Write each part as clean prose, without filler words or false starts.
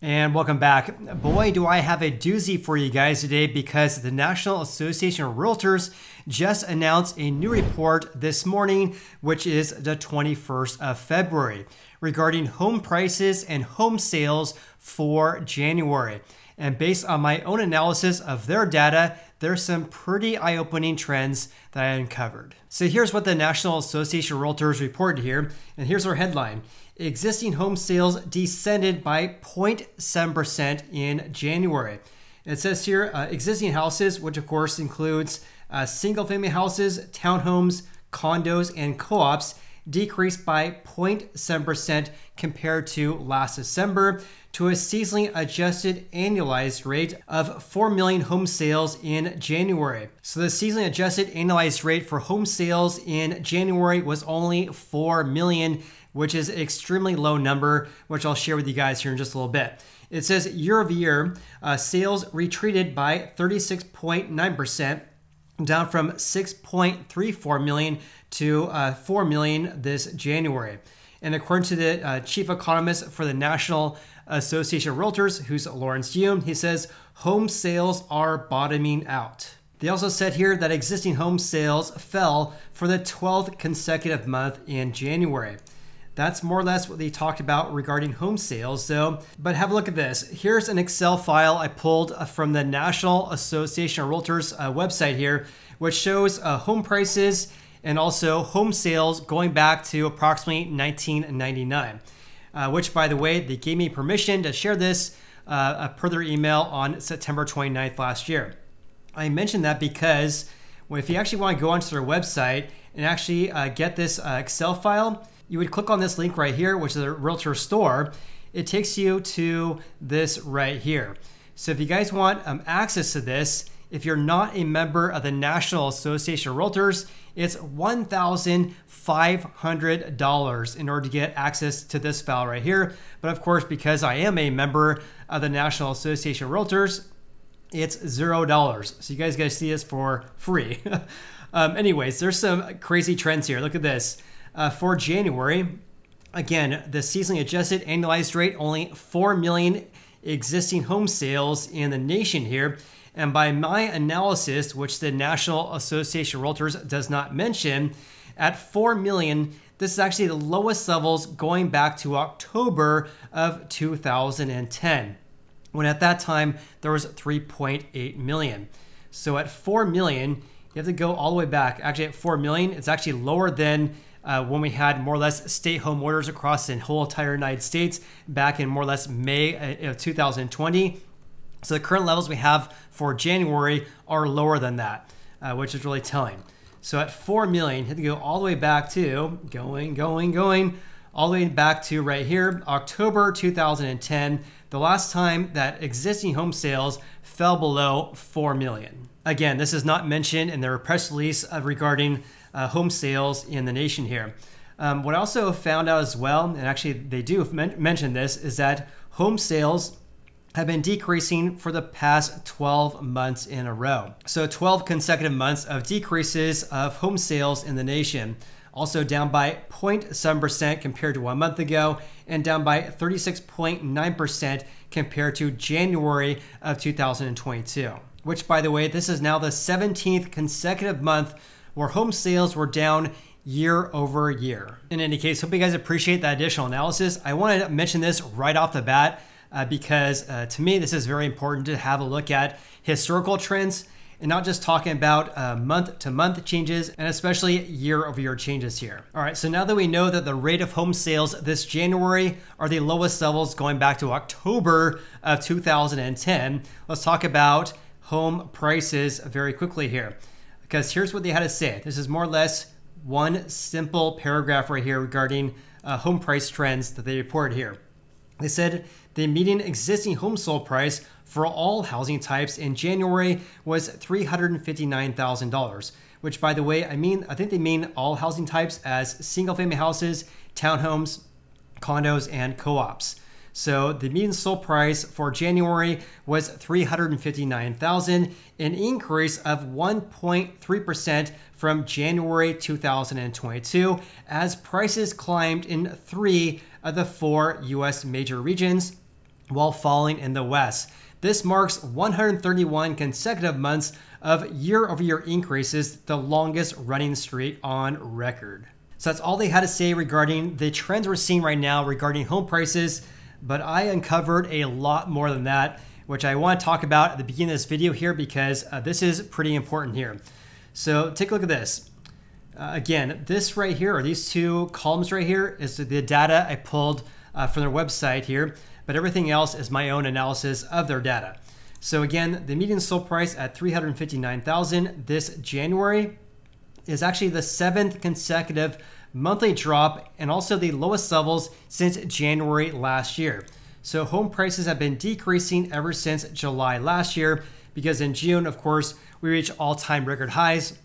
And welcome back. Boy, do I have a doozy for you guys today, because the National Association of Realtors just announced a new report this morning, which is the 21st of February, regarding home prices and home sales for January. And based on my own analysis of their data, there's some pretty eye-opening trends that I uncovered. So here's what the National Association of Realtors reported here, and here's our headline. Existing home sales descended by 0.7% in January. It says here, existing houses, which of course includes single-family houses, townhomes, condos, and co-ops, decreased by 0.7% compared to last December, to a seasonally adjusted annualized rate of 4 million home sales in January. So the seasonally adjusted annualized rate for home sales in January was only 4 million, which is an extremely low number, which I'll share with you guys here in just a little bit. It says year over year, sales retreated by 36.9%, down from 6.34 million to 4 million this January. And according to the chief economist for the National Association of Realtors, who's Lawrence Yun, he says home sales are bottoming out. They also said here that existing home sales fell for the 12th consecutive month in January. That's more or less what they talked about regarding home sales, though. But have a look at this. Here's an Excel file I pulled from the National Association of Realtors website here, which shows home prices and also home sales going back to approximately 1999, which, by the way, they gave me permission to share this per their email on September 29th last year. I mentioned that because if you actually want to go onto their website and actually get this Excel file, you would click on this link right here, which is a Realtor store. It takes you to this right here. So if you guys want access to this, if you're not a member of the National Association of Realtors, it's $1,500 in order to get access to this file right here. But of course, because I am a member of the National Association of Realtors, it's $0. So you guys got to see this for free. Anyways, there's some crazy trends here. Look at this. For January, again, the seasonally adjusted annualized rate, only 4 million existing home sales in the nation here. And by my analysis, which the National Association of Realtors does not mention, at 4 million, this is actually the lowest levels going back to October of 2010, when at that time there was 3.8 million. So at 4 million, you have to go all the way back. Actually, at 4 million, it's actually lower than when we had more or less stay-home orders across the whole entire United States back in more or less May of 2020. So the current levels we have for January are lower than that, which is really telling. So at 4 million, you have to go all the way back to, going, all the way back to right here, October 2010, the last time that existing home sales fell below 4 million. Again, this is not mentioned in their press release regarding home sales in the nation here. What I also found out as well, and actually they do mention this, is that home sales have been decreasing for the past 12 months in a row. So 12 consecutive months of decreases of home sales in the nation. Also down by 0.7% compared to 1 month ago, and down by 36.9% compared to January of 2022. Which, by the way, this is now the 17th consecutive month where home sales were down year over year. In any case, hope you guys appreciate that additional analysis. I wanted to mention this right off the bat because to me, this is very important to have a look at historical trends and not just talking about month to month changes, and especially year over year changes here. All right, so now that we know that the rate of home sales this January are the lowest levels going back to October of 2010, let's talk about home prices very quickly here, because here's what they had to say. This is more or less one simple paragraph right here regarding home price trends that they report here. They said the median existing home sold price for all housing types in January was $359,000, which, by the way, I think they mean all housing types as single-family houses, townhomes, condos, and co-ops. So the median sold price for January was $359,000, an increase of 1.3% from January 2022, as prices climbed in 3 of the 4 U.S. major regions, while falling in the West. This marks 131 consecutive months of year-over-year increases, the longest running streak on record. So that's all they had to say regarding the trends we're seeing right now regarding home prices, but I uncovered a lot more than that, which I want to talk about at the beginning of this video here because this is pretty important here. So take a look at this. Again, this right here, or these two columns right here, is the data I pulled from their website here, but everything else is my own analysis of their data. So again, the median sold price at $359,000 this January is actually the 7th consecutive monthly drop and also the lowest levels since January last year. So home prices have been decreasing ever since July last year because in June, of course, we reached all-time record highs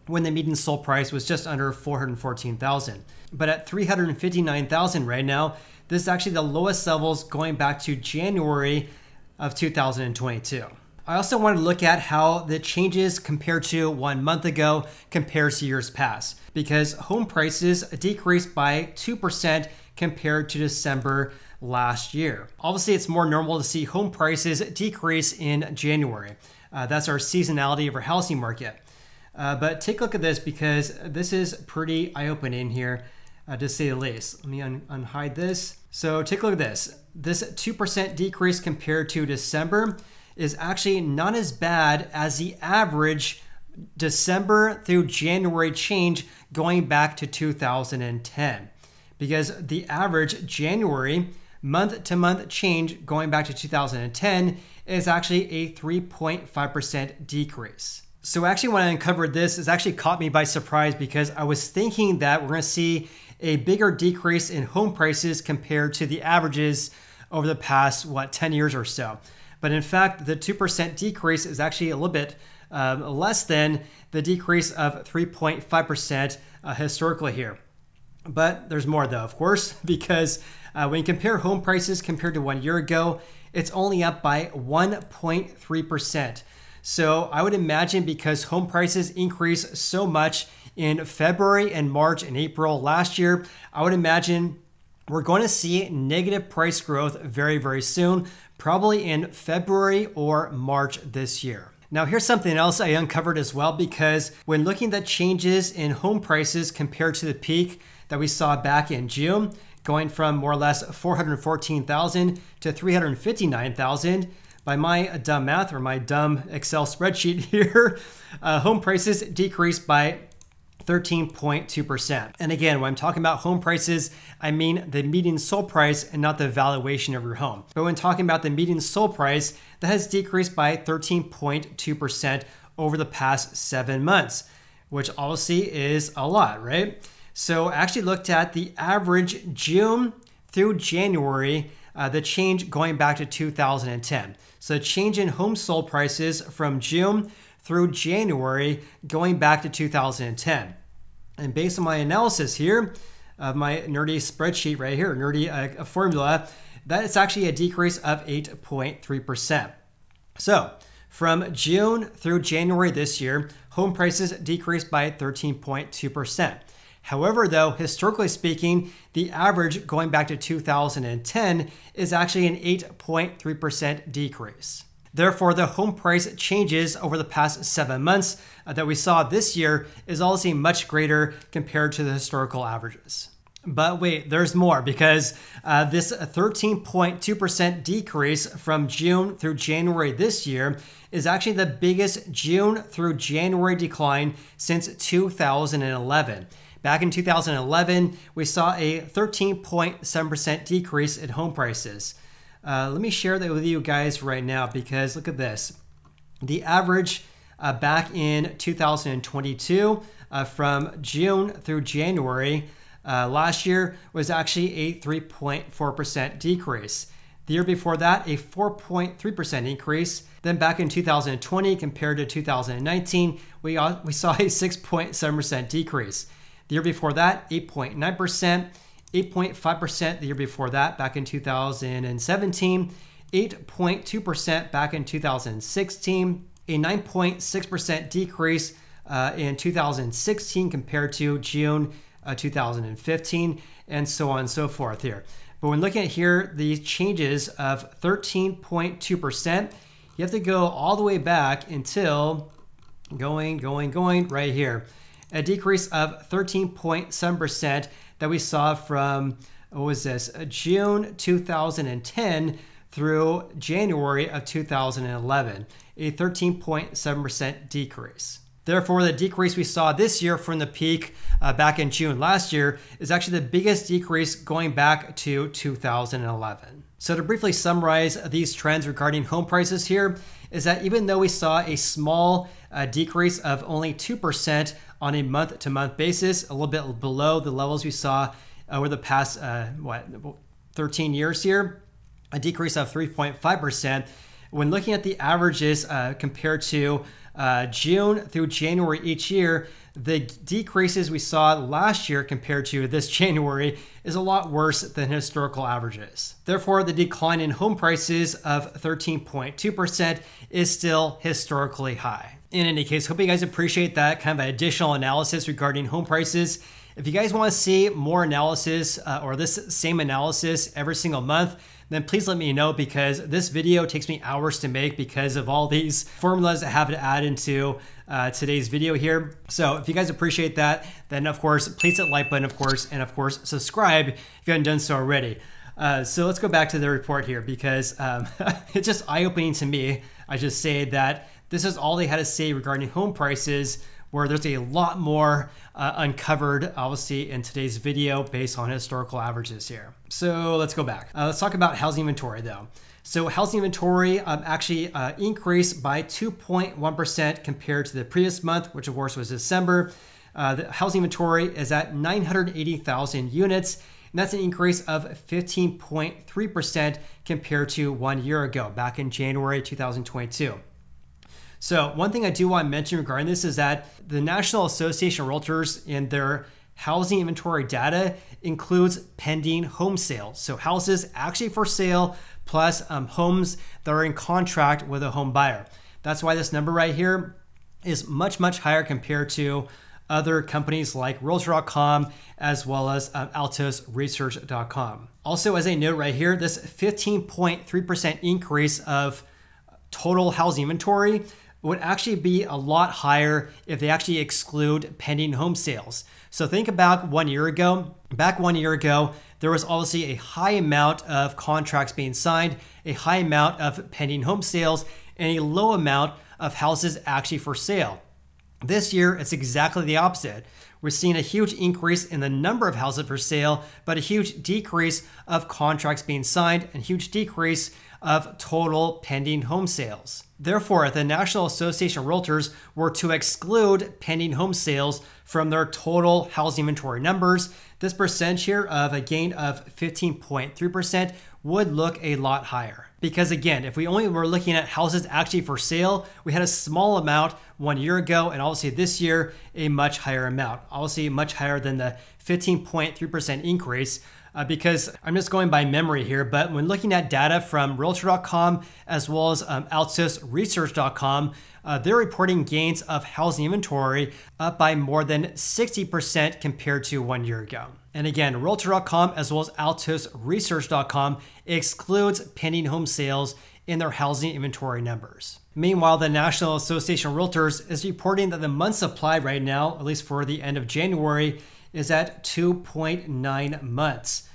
when the median sold price was just under $414,000. But at $359,000 right now, this is actually the lowest levels going back to January of 2022. I also want to look at how the changes compared to 1 month ago compares to years past, because home prices decreased by 2% compared to December last year. Obviously, it's more normal to see home prices decrease in January. That's our seasonality of our housing market. But take a look at this because this is pretty eye-opening here, to say the least. Let me unhide this. So take a look at this. This 2% decrease compared to December is actually not as bad as the average December through January change going back to 2010. Because the average January month-to-month change going back to 2010 is actually a 3.5% decrease. So actually when I uncovered this, it's actually caught me by surprise because I was thinking that we're going to see a bigger decrease in home prices compared to the averages over the past, 10 years or so. But in fact, the 2% decrease is actually a little bit less than the decrease of 3.5% historically here. But there's more though, of course, because when you compare home prices compared to 1 year ago, it's only up by 1.3%. So I would imagine because home prices increased so much in February and March and April last year, I would imagine we're going to see negative price growth very, very soon, probably in February or March this year. Now, here's something else I uncovered as well, because when looking at changes in home prices compared to the peak that we saw back in June, going from more or less $414,000 to $359,000, by my dumb math or my dumb Excel spreadsheet here, home prices decreased by 13.2%. And again, when I'm talking about home prices, I mean the median sold price and not the valuation of your home. But when talking about the median sold price, that has decreased by 13.2% over the past 7 months, which obviously is a lot, right? So I actually looked at the average June through January, the change going back to 2010. So change in home sold prices from June through January going back to 2010. And based on my analysis here, of my nerdy spreadsheet right here, nerdy formula, that is actually a decrease of 8.3%. So from June through January this year, home prices decreased by 13.2%. However, though, historically speaking, the average going back to 2010 is actually an 8.3% decrease. Therefore, the home price changes over the past 7 months that we saw this year is also much greater compared to the historical averages. But wait, there's more, because this 13.2% decrease from June through January this year is actually the biggest June through January decline since 2011. Back in 2011, we saw a 13.7% decrease in home prices. Let me share that with you guys right now, because look at this. The average back in 2022 from June through January last year was actually a 3.4% decrease. The year before that, a 4.3% increase. Then back in 2020 compared to 2019, we saw a 6.7% decrease. The year before that, 8.9%, 8.5% the year before that, back in 2017, 8.2% back in 2016, a 9.6% decrease in 2016 compared to June 2015, and so on and so forth here. But when looking at here, the changes of 13.2%, you have to go all the way back until going right here. A decrease of 13.7% that we saw from, what was this, June 2010 through January of 2011, a 13.7% decrease. Therefore, the decrease we saw this year from the peak back in June last year is actually the biggest decrease going back to 2011. So to briefly summarize these trends regarding home prices here is that even though we saw a small decrease of only 2% on a month-to-month basis, a little bit below the levels we saw over the past 13 years here, a decrease of 3.5%. When looking at the averages compared to June through January each year, the decreases we saw last year compared to this January is a lot worse than historical averages. Therefore, the decline in home prices of 13.2% is still historically high. In any case, hope you guys appreciate that kind of additional analysis regarding home prices. If you guys want to see more analysis or this same analysis every single month, then please let me know, because this video takes me hours to make because of all these formulas I have to add into today's video here. So if you guys appreciate that, then of course, please hit the like button, of course, and of course, subscribe if you haven't done so already. So let's go back to the report here, because it's just eye-opening to me. I just say that this is all they had to say regarding home prices, where there's a lot more uncovered, obviously, in today's video based on historical averages here. So let's go back. Let's talk about housing inventory though. So housing inventory actually increased by 2.1% compared to the previous month, which of course was December. The housing inventory is at 980,000 units, and that's an increase of 15.3% compared to 1 year ago, back in January 2022. So one thing I do want to mention regarding this is that the National Association of Realtors in their housing inventory data includes pending home sales. So houses actually for sale plus homes that are in contract with a home buyer. That's why this number right here is much higher compared to other companies like Realtor.com as well as AltosResearch.com. Also, as a note right here, this 15.3% increase of total housing inventory would actually be a lot higher if they actually exclude pending home sales. So think about 1 year ago. Back 1 year ago, there was obviously a high amount of contracts being signed, a high amount of pending home sales, and a low amount of houses actually for sale. This year, it's exactly the opposite. We're seeing a huge increase in the number of houses for sale, but a huge decrease of contracts being signed and a huge decrease of total pending home sales. Therefore, if the National Association of Realtors were to exclude pending home sales from their total housing inventory numbers, this percentage here of a gain of 15.3% would look a lot higher. Because again, if we only were looking at houses actually for sale, we had a small amount 1 year ago, and obviously this year, a much higher amount. Obviously much higher than the 15.3% increase. Because I'm just going by memory here, but when looking at data from Realtor.com as well as AltosResearch.com, they're reporting gains of housing inventory up by more than 60% compared to 1 year ago. And again, Realtor.com as well as AltosResearch.com excludes pending home sales in their housing inventory numbers. Meanwhile, the National Association of Realtors is reporting that the month supply right now, at least for the end of January, is at 2.9 months.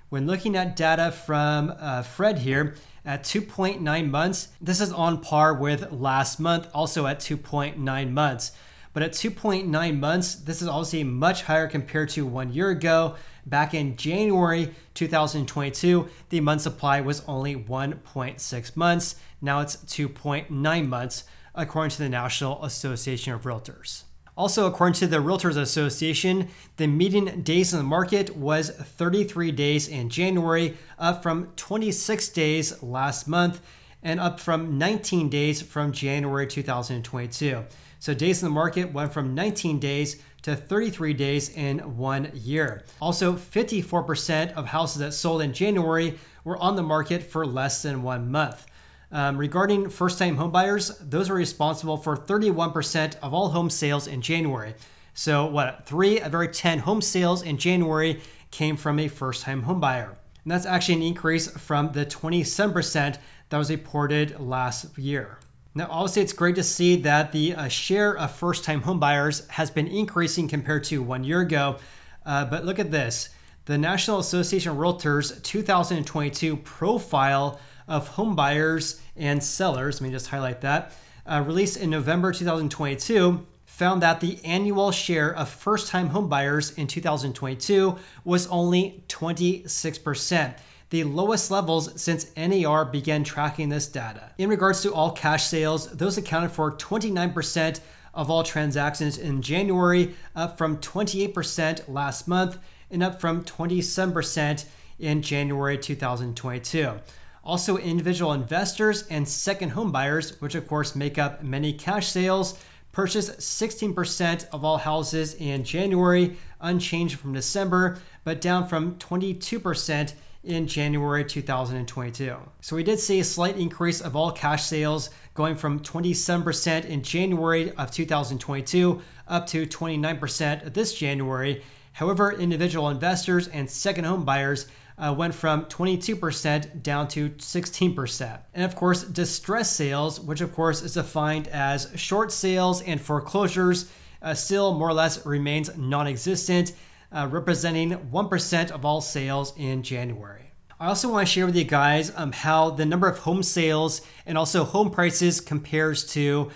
When looking at data from Fred here, at 2.9 months, this is on par with last month, also at 2.9 months. But at 2.9 months, this is obviously much higher compared to 1 year ago. Back in January 2022, the month supply was only 1.6 months. Now it's 2.9 months, according to the National Association of Realtors. Also, according to the Realtors Association, the median days in the market was 33 days in January, up from 26 days last month, and up from 19 days from January 2022. So days in the market went from 19 days to 33 days in 1 year. Also, 54% of houses that sold in January were on the market for less than 1 month. Regarding first-time homebuyers, those are responsible for 31% of all home sales in January. So 3 of every 10 home sales in January came from a first-time homebuyer. And that's actually an increase from the 27% that was reported last year. Now, obviously, it's great to see that the share of first-time homebuyers has been increasing compared to 1 year ago. But look at this. The National Association of Realtors 2022 profile of homebuyers and sellers, let me just highlight that, released in November 2022, found that the annual share of first-time homebuyers in 2022 was only 26%. The lowest levels since NAR began tracking this data. In regards to all cash sales, those accounted for 29% of all transactions in January, up from 28% last month and up from 27% in January 2022. Also, individual investors and second home buyers, which of course make up many cash sales, purchased 16% of all houses in January, unchanged from December, but down from 22% in January 2022. So we did see a slight increase of all cash sales going from 27% in January of 2022 up to 29% this January. However, individual investors and second home buyers went from 22% down to 16%. And of course, distressed sales, which of course is defined as short sales and foreclosures, still more or less remains non-existent, representing 1% of all sales in January. I also want to share with you guys how the number of home sales and also home prices compares to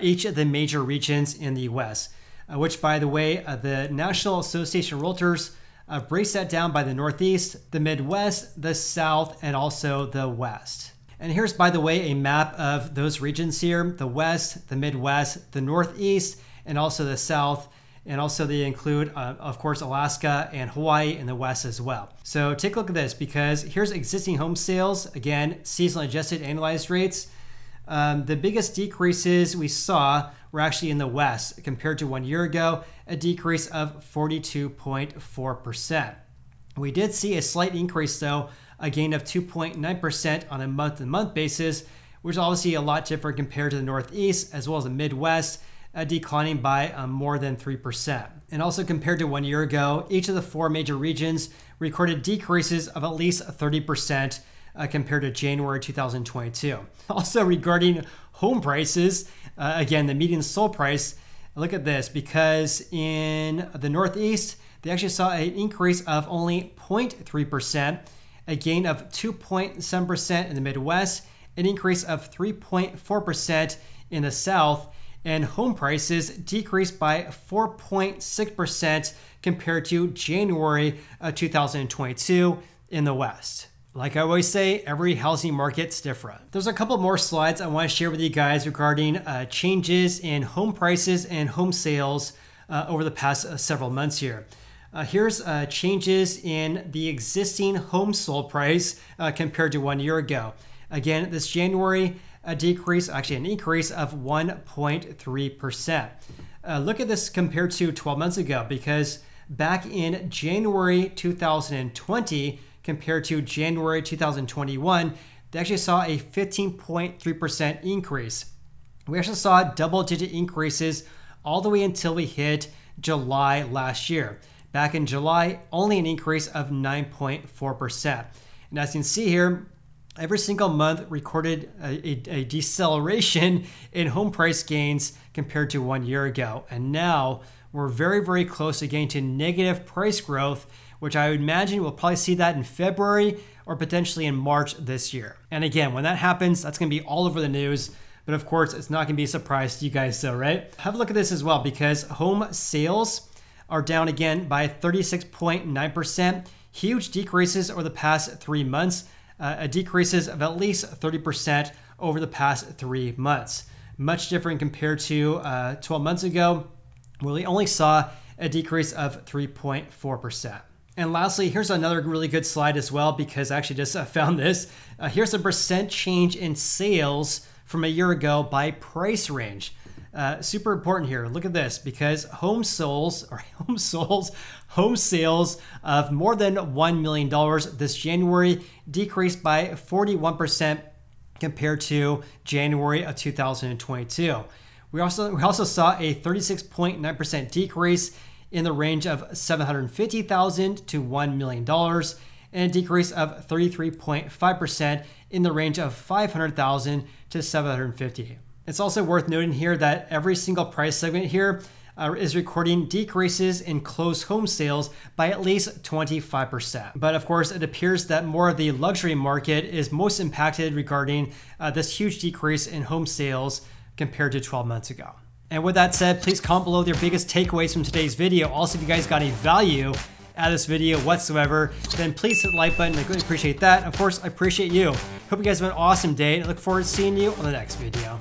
each of the major regions in the US, which, by the way, the National Association of Realtors breaks that down by the Northeast, the Midwest, the South, and also the West. And here's, by the way, a map of those regions here: the West, the Midwest, the Northeast, and also the South. And also they include, of course, Alaska and Hawaii in the West as well. So take a look at this, because here's existing home sales. Again, seasonally adjusted annualized rates. The biggest decreases we saw were actually in the West compared to 1 year ago, a decrease of 42.4%. We did see a slight increase though, a gain of 2.9% on a month-to-month basis, which is obviously a lot different compared to the Northeast as well as the Midwest, declining by more than 3%. And also compared to 1 year ago, each of the four major regions recorded decreases of at least 30% compared to January 2022. Also regarding home prices, again, the median sold price, look at this, because in the Northeast, they actually saw an increase of only 0.3%, a gain of 2.7% in the Midwest, an increase of 3.4% in the South, and home prices decreased by 4.6% compared to January 2022 in the West. Like I always say, every housing market's different. There's a couple more slides I want to share with you guys regarding changes in home prices and home sales over the past several months here. Here's changes in the existing home sold price compared to 1 year ago. Again, this January, a decrease, actually an increase of 1.3%. Look at this compared to 12 months ago, because back in January 2020 compared to January 2021, they actually saw a 15.3% increase. We actually saw double-digit increases all the way until we hit July last year. Back in July, only an increase of 9.4%. And as you can see here, every single month recorded a deceleration in home price gains compared to 1 year ago. And now we're very, very close to getting to negative price growth, which I would imagine we'll probably see that in February or potentially in March this year. And again, when that happens, that's going to be all over the news. But of course, it's not going to be a surprise to you guys, though, right? Have a look at this as well, because home sales are down again by 36.9%. Huge decreases over the past 3 months. Decreases of at least 30% over the past 3 months. Much different compared to 12 months ago, where we only saw a decrease of 3.4%. And lastly, here's another really good slide as well, because I actually just found this. Here's a percent change in sales from a year ago by price range. Super important here. Look at this, because home sales of more than $1 million this January decreased by 41% compared to January of 2022. We also saw a 36.9% decrease in the range of $750,000 to $1 million, and a decrease of 33.5% in the range of 500,000 to 750. It's also worth noting here that every single price segment here is recording decreases in closed home sales by at least 25%. But of course, it appears that more of the luxury market is most impacted regarding this huge decrease in home sales compared to 12 months ago. And with that said, please comment below your biggest takeaways from today's video. Also, if you guys got any value out of this video whatsoever, then please hit the like button. I greatly appreciate that. Of course, I appreciate you. Hope you guys have an awesome day, and I look forward to seeing you on the next video.